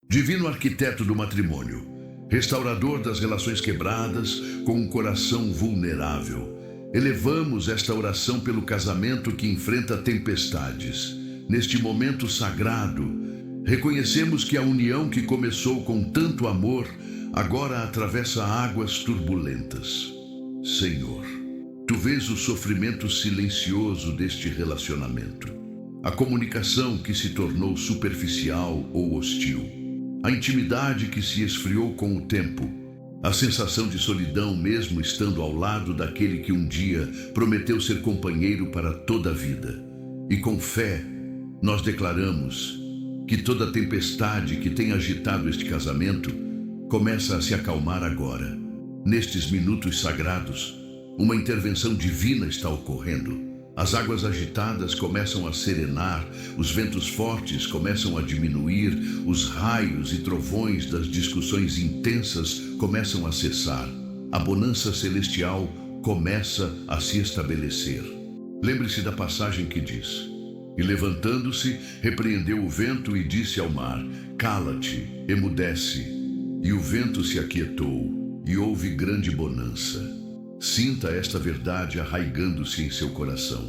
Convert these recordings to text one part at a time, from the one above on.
Divino arquiteto do matrimônio, restaurador das relações quebradas com um coração vulnerável, elevamos esta oração pelo casamento que enfrenta tempestades. Neste momento sagrado, reconhecemos que a união que começou com tanto amor agora atravessa águas turbulentas. Senhor, Tu vês o sofrimento silencioso deste relacionamento, a comunicação que se tornou superficial ou hostil, a intimidade que se esfriou com o tempo, a sensação de solidão mesmo estando ao lado daquele que um dia prometeu ser companheiro para toda a vida. E com fé, nós declaramos que toda tempestade que tem agitado este casamento começa a se acalmar agora. Nestes minutos sagrados, uma intervenção divina está ocorrendo. As águas agitadas começam a serenar, os ventos fortes começam a diminuir, os raios e trovões das discussões intensas começam a cessar. A bonança celestial começa a se estabelecer. Lembre-se da passagem que diz: E levantando-se, repreendeu o vento e disse ao mar: Cala-te, emudece. E o vento se aquietou, e houve grande bonança. Sinta esta verdade arraigando-se em seu coração.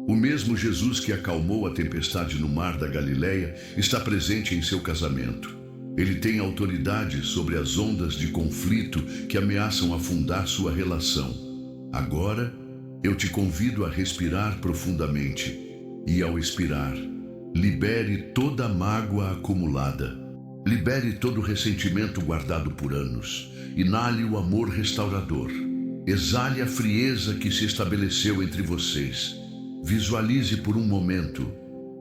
O mesmo Jesus que acalmou a tempestade no mar da Galileia está presente em seu casamento. Ele tem autoridade sobre as ondas de conflito que ameaçam afundar sua relação. Agora, eu te convido a respirar profundamente e, ao expirar, libere toda a mágoa acumulada. Libere todo o ressentimento guardado por anos. Inale o amor restaurador. Exale a frieza que se estabeleceu entre vocês. Visualize por um momento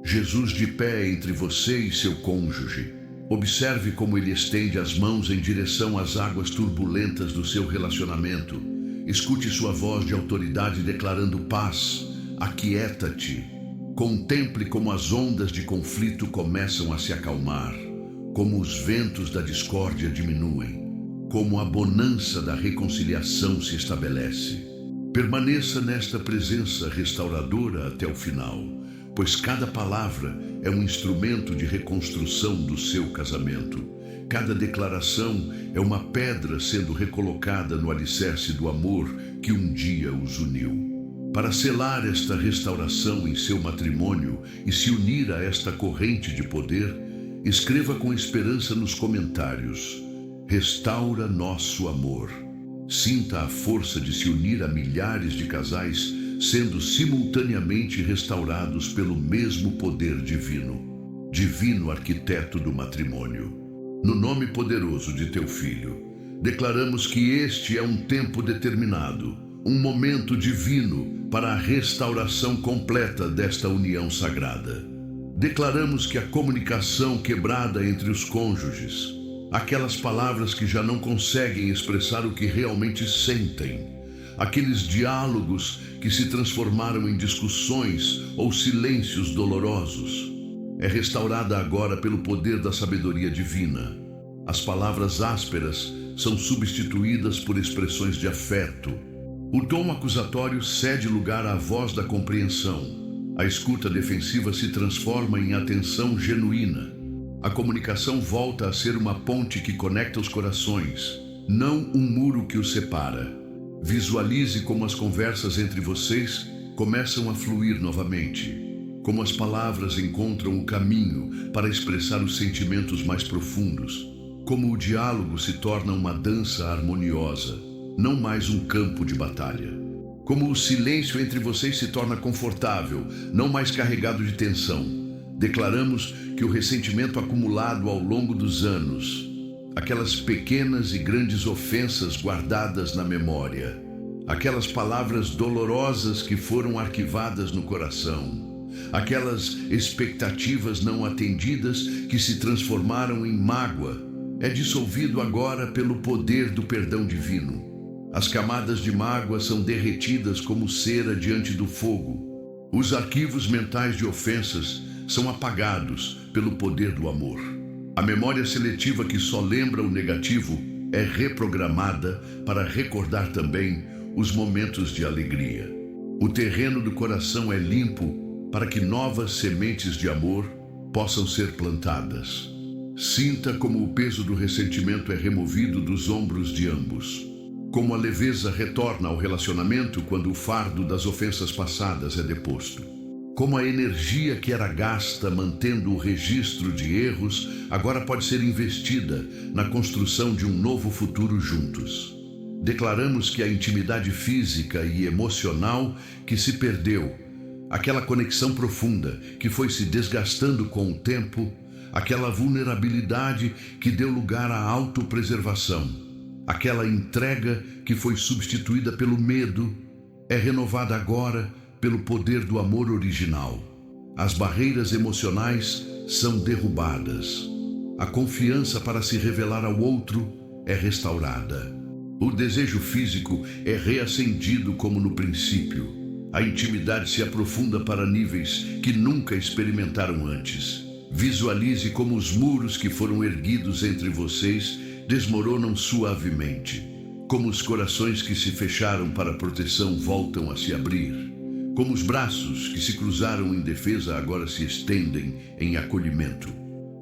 Jesus de pé entre você e seu cônjuge. Observe como ele estende as mãos em direção às águas turbulentas do seu relacionamento. Escute sua voz de autoridade declarando paz. Aquieta-te. Contemple como as ondas de conflito começam a se acalmar, como os ventos da discórdia diminuem, como a bonança da reconciliação se estabelece. Permaneça nesta presença restauradora até o final, pois cada palavra é um instrumento de reconstrução do seu casamento. Cada declaração é uma pedra sendo recolocada no alicerce do amor que um dia os uniu. Para selar esta restauração em seu matrimônio e se unir a esta corrente de poder, escreva com esperança nos comentários: Restaura nosso amor. Sinta a força de se unir a milhares de casais, sendo simultaneamente restaurados pelo mesmo poder divino. Divino arquiteto do matrimônio, no nome poderoso de teu Filho, declaramos que este é um tempo determinado, um momento divino para a restauração completa desta união sagrada. Declaramos que a comunicação quebrada entre os cônjuges, aquelas palavras que já não conseguem expressar o que realmente sentem, aqueles diálogos que se transformaram em discussões ou silêncios dolorosos, é restaurada agora pelo poder da sabedoria divina. As palavras ásperas são substituídas por expressões de afeto. O tom acusatório cede lugar à voz da compreensão. A escuta defensiva se transforma em atenção genuína. A comunicação volta a ser uma ponte que conecta os corações, não um muro que os separa. Visualize como as conversas entre vocês começam a fluir novamente, como as palavras encontram o caminho para expressar os sentimentos mais profundos, como o diálogo se torna uma dança harmoniosa, não mais um campo de batalha. Como o silêncio entre vocês se torna confortável, não mais carregado de tensão. Declaramos que o ressentimento acumulado ao longo dos anos, aquelas pequenas e grandes ofensas guardadas na memória, aquelas palavras dolorosas que foram arquivadas no coração, aquelas expectativas não atendidas que se transformaram em mágoa, é dissolvido agora pelo poder do perdão divino. As camadas de mágoa são derretidas como cera diante do fogo. Os arquivos mentais de ofensas são apagados pelo poder do amor. A memória seletiva que só lembra o negativo é reprogramada para recordar também os momentos de alegria. O terreno do coração é limpo para que novas sementes de amor possam ser plantadas. Sinta como o peso do ressentimento é removido dos ombros de ambos. Como a leveza retorna ao relacionamento quando o fardo das ofensas passadas é deposto. Como a energia que era gasta mantendo o registro de erros agora pode ser investida na construção de um novo futuro juntos. Declaramos que a intimidade física e emocional que se perdeu, aquela conexão profunda que foi se desgastando com o tempo, aquela vulnerabilidade que deu lugar à autopreservação, aquela entrega que foi substituída pelo medo, é renovada agora pelo poder do amor original. As barreiras emocionais são derrubadas. A confiança para se revelar ao outro é restaurada. O desejo físico é reacendido como no princípio. A intimidade se aprofunda para níveis que nunca experimentaram antes. Visualize como os muros que foram erguidos entre vocês desmoronam suavemente. Como os corações que se fecharam para proteção voltam a se abrir. Como os braços que se cruzaram em defesa agora se estendem em acolhimento.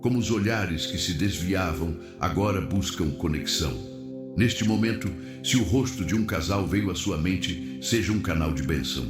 Como os olhares que se desviavam agora buscam conexão. Neste momento, se o rosto de um casal veio à sua mente, seja um canal de bênção.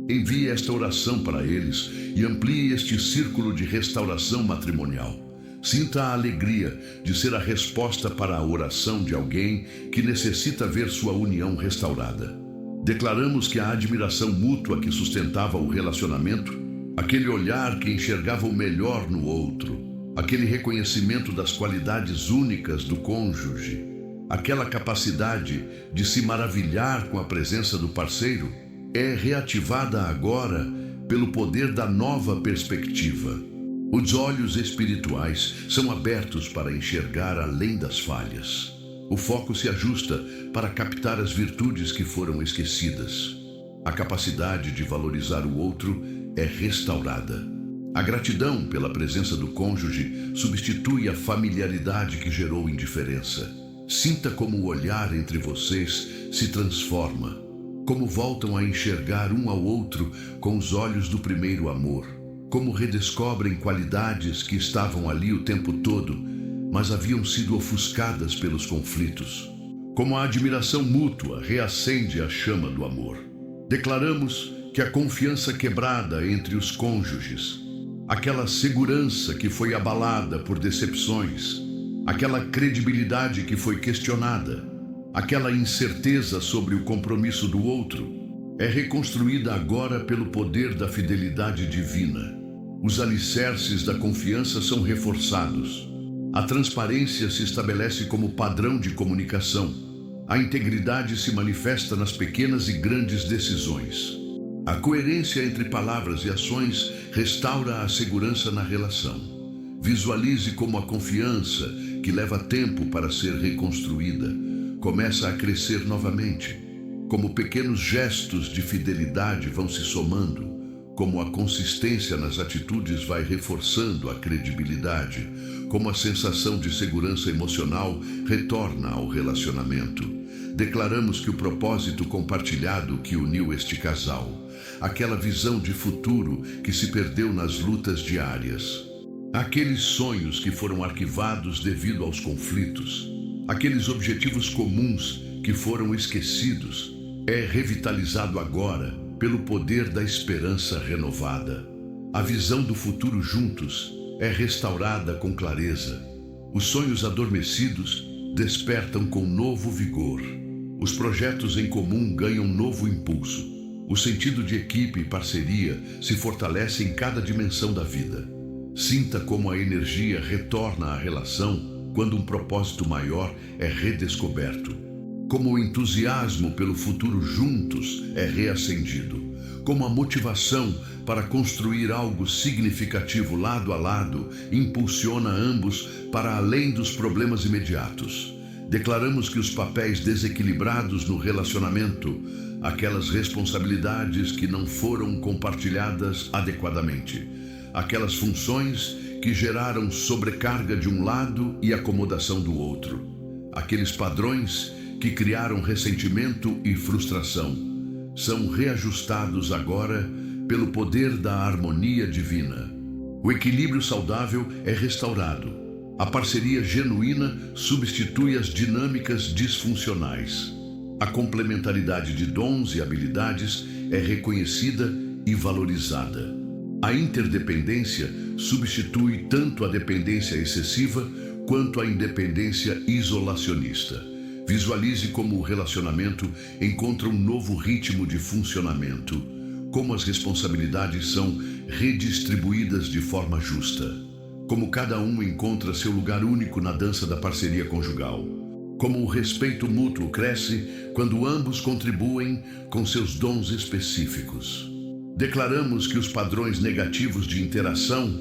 Envie esta oração para eles e amplie este círculo de restauração matrimonial. Sinta a alegria de ser a resposta para a oração de alguém que necessita ver sua união restaurada. Declaramos que a admiração mútua que sustentava o relacionamento, aquele olhar que enxergava o melhor no outro, aquele reconhecimento das qualidades únicas do cônjuge, aquela capacidade de se maravilhar com a presença do parceiro, é reativada agora pelo poder da nova perspectiva. Os olhos espirituais são abertos para enxergar além das falhas. O foco se ajusta para captar as virtudes que foram esquecidas. A capacidade de valorizar o outro é restaurada. A gratidão pela presença do cônjuge substitui a familiaridade que gerou indiferença. Sinta como o olhar entre vocês se transforma, como voltam a enxergar um ao outro com os olhos do primeiro amor, como redescobrem qualidades que estavam ali o tempo todo, mas haviam sido ofuscadas pelos conflitos. Como a admiração mútua reacende a chama do amor. Declaramos que a confiança quebrada entre os cônjuges, aquela segurança que foi abalada por decepções, aquela credibilidade que foi questionada, aquela incerteza sobre o compromisso do outro, é reconstruída agora pelo poder da fidelidade divina. Os alicerces da confiança são reforçados. A transparência se estabelece como padrão de comunicação. A integridade se manifesta nas pequenas e grandes decisões. A coerência entre palavras e ações restaura a segurança na relação. Visualize como a confiança, que leva tempo para ser reconstruída, começa a crescer novamente. Como pequenos gestos de fidelidade vão se somando, como a consistência nas atitudes vai reforçando a credibilidade, como a sensação de segurança emocional retorna ao relacionamento. Declaramos que o propósito compartilhado que uniu este casal, aquela visão de futuro que se perdeu nas lutas diárias, aqueles sonhos que foram arquivados devido aos conflitos, aqueles objetivos comuns que foram esquecidos, é revitalizado agora pelo poder da esperança renovada. A visão do futuro juntos é restaurada com clareza. Os sonhos adormecidos despertam com novo vigor. Os projetos em comum ganham novo impulso. O sentido de equipe e parceria se fortalece em cada dimensão da vida. Sinta como a energia retorna à relação quando um propósito maior é redescoberto. Como o entusiasmo pelo futuro juntos é reacendido. Como a motivação para construir algo significativo lado a lado impulsiona ambos para além dos problemas imediatos. Declaramos que os papéis desequilibrados no relacionamento, aquelas responsabilidades que não foram compartilhadas adequadamente, aquelas funções que geraram sobrecarga de um lado e acomodação do outro, aqueles padrões que criaram ressentimento e frustração, são reajustados agora pelo poder da harmonia divina. O equilíbrio saudável é restaurado. A parceria genuína substitui as dinâmicas disfuncionais. A complementaridade de dons e habilidades é reconhecida e valorizada. A interdependência substitui tanto a dependência excessiva quanto a independência isolacionista. Visualize como o relacionamento encontra um novo ritmo de funcionamento, como as responsabilidades são redistribuídas de forma justa, como cada um encontra seu lugar único na dança da parceria conjugal, como o respeito mútuo cresce quando ambos contribuem com seus dons específicos. Declaramos que os padrões negativos de interação,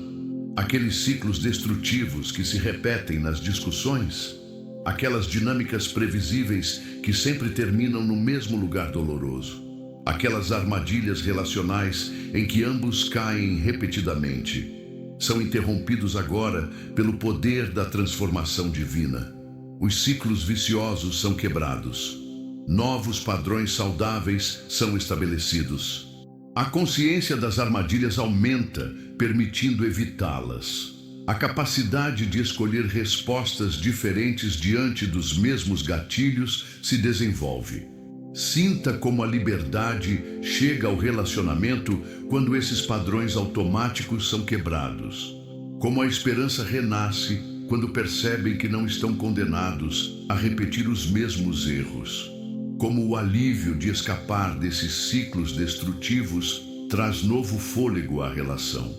aqueles ciclos destrutivos que se repetem nas discussões, aquelas dinâmicas previsíveis que sempre terminam no mesmo lugar doloroso, aquelas armadilhas relacionais em que ambos caem repetidamente, são interrompidos agora pelo poder da transformação divina. Os ciclos viciosos são quebrados. Novos padrões saudáveis são estabelecidos. A consciência das armadilhas aumenta, permitindo evitá-las. A capacidade de escolher respostas diferentes diante dos mesmos gatilhos se desenvolve. Sinta como a liberdade chega ao relacionamento quando esses padrões automáticos são quebrados. Como a esperança renasce quando percebem que não estão condenados a repetir os mesmos erros. Como o alívio de escapar desses ciclos destrutivos traz novo fôlego à relação.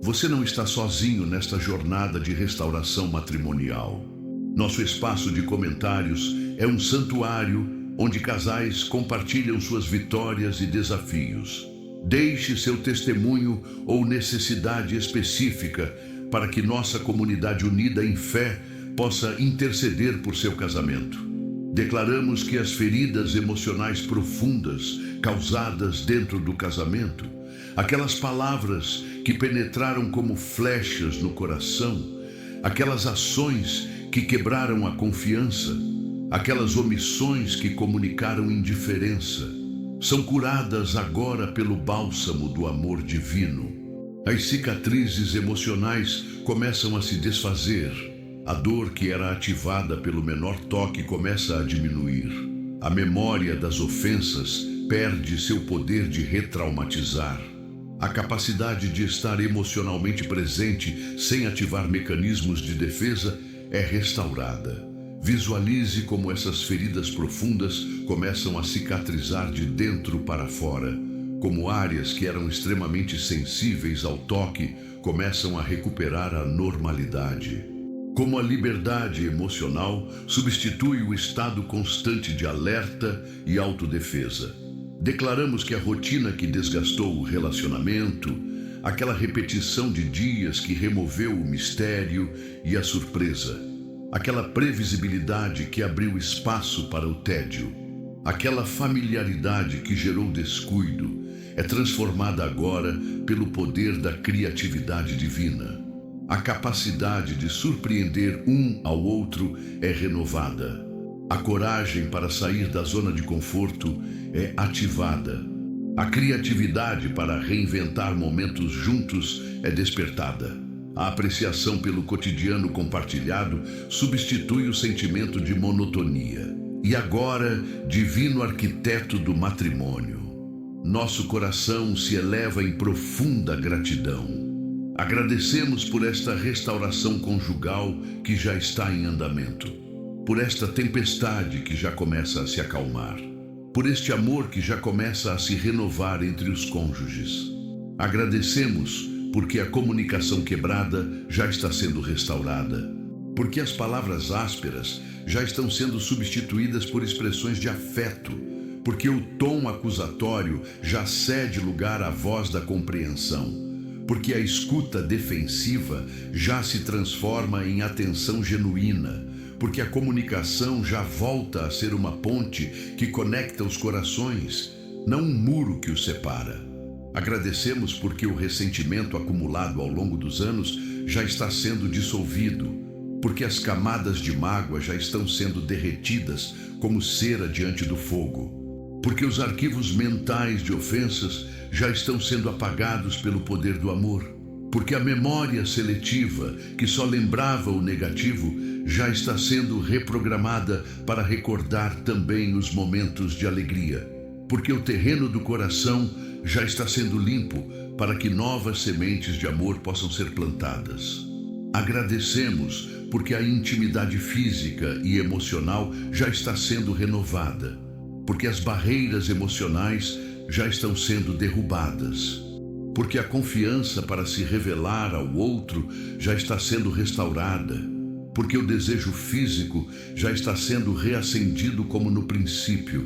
Você não está sozinho nesta jornada de restauração matrimonial. Nosso espaço de comentários é um santuário onde casais compartilham suas vitórias e desafios. Deixe seu testemunho ou necessidade específica para que nossa comunidade unida em fé possa interceder por seu casamento. Declaramos que as feridas emocionais profundas causadas dentro do casamento, aquelas palavras que penetraram como flechas no coração, aquelas ações que quebraram a confiança, aquelas omissões que comunicaram indiferença, são curadas agora pelo bálsamo do amor divino. As cicatrizes emocionais começam a se desfazer. A dor que era ativada pelo menor toque começa a diminuir. A memória das ofensas perde seu poder de retraumatizar. A capacidade de estar emocionalmente presente sem ativar mecanismos de defesa é restaurada. Visualize como essas feridas profundas começam a cicatrizar de dentro para fora, como áreas que eram extremamente sensíveis ao toque começam a recuperar a normalidade. Como a liberdade emocional substitui o estado constante de alerta e autodefesa. Declaramos que a rotina que desgastou o relacionamento, aquela repetição de dias que removeu o mistério e a surpresa, aquela previsibilidade que abriu espaço para o tédio, aquela familiaridade que gerou descuido, é transformada agora pelo poder da criatividade divina. A capacidade de surpreender um ao outro é renovada. A coragem para sair da zona de conforto é ativada. A criatividade para reinventar momentos juntos é despertada. A apreciação pelo cotidiano compartilhado substitui o sentimento de monotonia. E agora, divino arquiteto do matrimônio, nosso coração se eleva em profunda gratidão. Agradecemos por esta restauração conjugal que já está em andamento, por esta tempestade que já começa a se acalmar, por este amor que já começa a se renovar entre os cônjuges. Agradecemos porque a comunicação quebrada já está sendo restaurada, porque as palavras ásperas já estão sendo substituídas por expressões de afeto, porque o tom acusatório já cede lugar à voz da compreensão, porque a escuta defensiva já se transforma em atenção genuína, porque a comunicação já volta a ser uma ponte que conecta os corações, não um muro que os separa. Agradecemos porque o ressentimento acumulado ao longo dos anos já está sendo dissolvido, porque as camadas de mágoa já estão sendo derretidas como cera diante do fogo, porque os arquivos mentais de ofensas já estão sendo apagados pelo poder do amor, Porque a memória seletiva, que só lembrava o negativo, já está sendo reprogramada para recordar também os momentos de alegria. Porque o terreno do coração já está sendo limpo para que novas sementes de amor possam ser plantadas. Agradecemos porque a intimidade física e emocional já está sendo renovada, porque as barreiras emocionais já estão sendo derrubadas, porque a confiança para se revelar ao outro já está sendo restaurada, porque o desejo físico já está sendo reacendido como no princípio,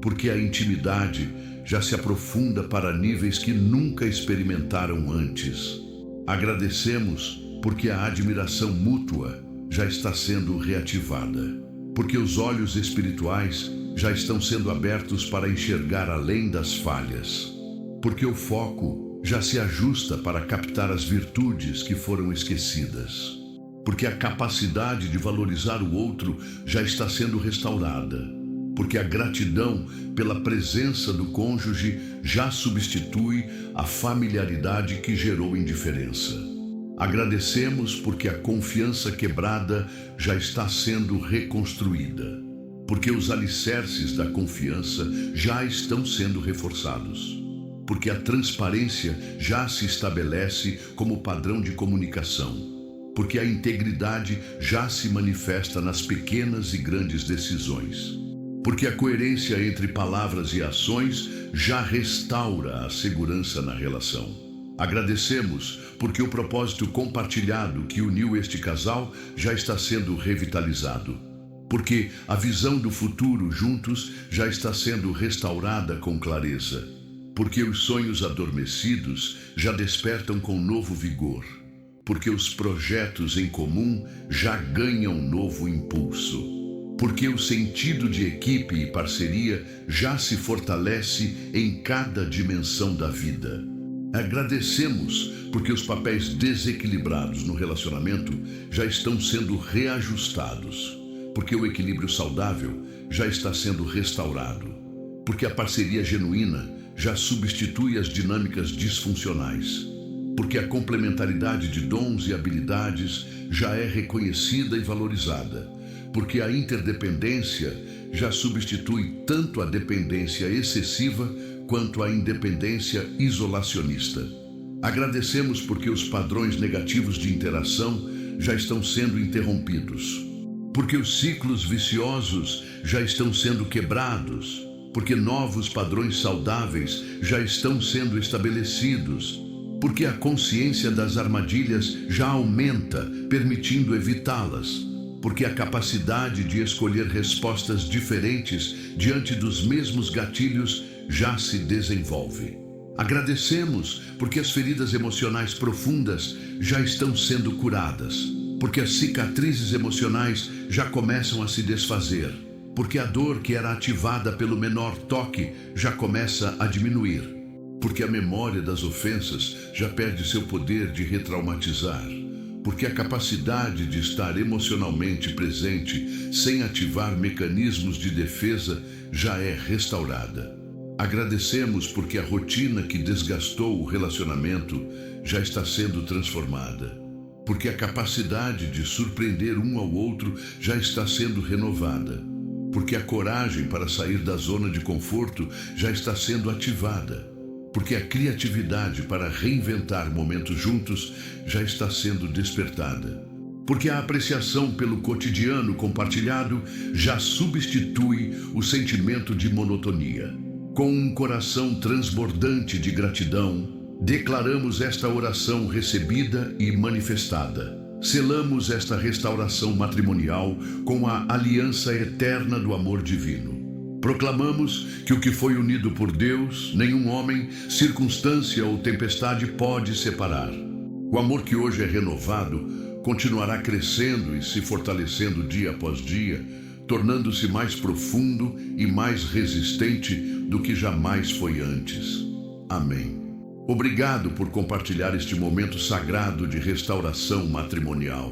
porque a intimidade já se aprofunda para níveis que nunca experimentaram antes. Agradecemos porque a admiração mútua já está sendo reativada, porque os olhos espirituais já estão sendo abertos para enxergar além das falhas, porque o foco já se ajusta para captar as virtudes que foram esquecidas, porque a capacidade de valorizar o outro já está sendo restaurada, porque a gratidão pela presença do cônjuge já substitui a familiaridade que gerou indiferença. Agradecemos porque a confiança quebrada já está sendo reconstruída, porque os alicerces da confiança já estão sendo reforçados, porque a transparência já se estabelece como padrão de comunicação, porque a integridade já se manifesta nas pequenas e grandes decisões, porque a coerência entre palavras e ações já restaura a segurança na relação. Agradecemos porque o propósito compartilhado que uniu este casal já está sendo revitalizado, porque a visão do futuro juntos já está sendo restaurada com clareza, porque os sonhos adormecidos já despertam com novo vigor, porque os projetos em comum já ganham novo impulso, porque o sentido de equipe e parceria já se fortalece em cada dimensão da vida. Agradecemos porque os papéis desequilibrados no relacionamento já estão sendo reajustados, porque o equilíbrio saudável já está sendo restaurado, porque a parceria genuína já substitui as dinâmicas disfuncionais, porque a complementaridade de dons e habilidades já é reconhecida e valorizada, porque a interdependência já substitui tanto a dependência excessiva quanto a independência isolacionista. Agradecemos porque os padrões negativos de interação já estão sendo interrompidos, porque os ciclos viciosos já estão sendo quebrados, porque novos padrões saudáveis já estão sendo estabelecidos, porque a consciência das armadilhas já aumenta, permitindo evitá-las, porque a capacidade de escolher respostas diferentes diante dos mesmos gatilhos já se desenvolve. Agradecemos porque as feridas emocionais profundas já estão sendo curadas, porque as cicatrizes emocionais já começam a se desfazer, porque a dor que era ativada pelo menor toque já começa a diminuir, porque a memória das ofensas já perde seu poder de retraumatizar, porque a capacidade de estar emocionalmente presente sem ativar mecanismos de defesa já é restaurada. Agradecemos porque a rotina que desgastou o relacionamento já está sendo transformada, porque a capacidade de surpreender um ao outro já está sendo renovada, porque a coragem para sair da zona de conforto já está sendo ativada, porque a criatividade para reinventar momentos juntos já está sendo despertada, porque a apreciação pelo cotidiano compartilhado já substitui o sentimento de monotonia. Com um coração transbordante de gratidão, declaramos esta oração recebida e manifestada. Selamos esta restauração matrimonial com a aliança eterna do amor divino. Proclamamos que o que foi unido por Deus, nenhum homem, circunstância ou tempestade pode separar. O amor que hoje é renovado continuará crescendo e se fortalecendo dia após dia, tornando-se mais profundo e mais resistente do que jamais foi antes. Amém. Obrigado por compartilhar este momento sagrado de restauração matrimonial.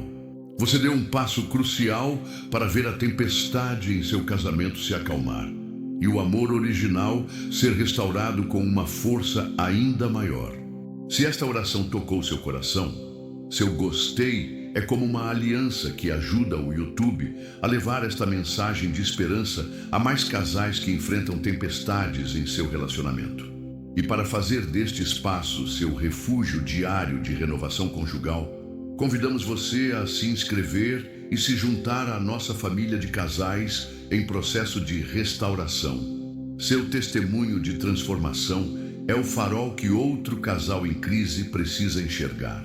Você deu um passo crucial para ver a tempestade em seu casamento se acalmar e o amor original ser restaurado com uma força ainda maior. Se esta oração tocou seu coração, seu gostei é como uma aliança que ajuda o YouTube a levar esta mensagem de esperança a mais casais que enfrentam tempestades em seu relacionamento. E para fazer deste espaço seu refúgio diário de renovação conjugal, convidamos você a se inscrever e se juntar à nossa família de casais em processo de restauração. Seu testemunho de transformação é o farol que outro casal em crise precisa enxergar.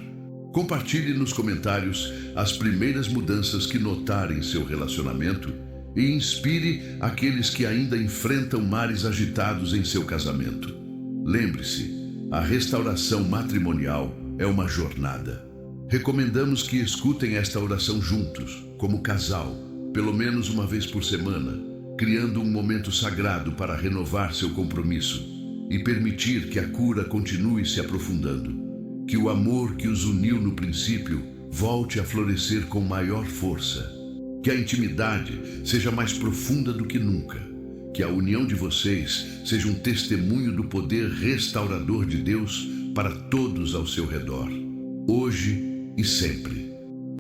Compartilhe nos comentários as primeiras mudanças que notar em seu relacionamento e inspire aqueles que ainda enfrentam mares agitados em seu casamento. Lembre-se, a restauração matrimonial é uma jornada. Recomendamos que escutem esta oração juntos, como casal, pelo menos uma vez por semana, criando um momento sagrado para renovar seu compromisso e permitir que a cura continue se aprofundando. Que o amor que os uniu no princípio volte a florescer com maior força. Que a intimidade seja mais profunda do que nunca. Que a união de vocês seja um testemunho do poder restaurador de Deus para todos ao seu redor, hoje e sempre.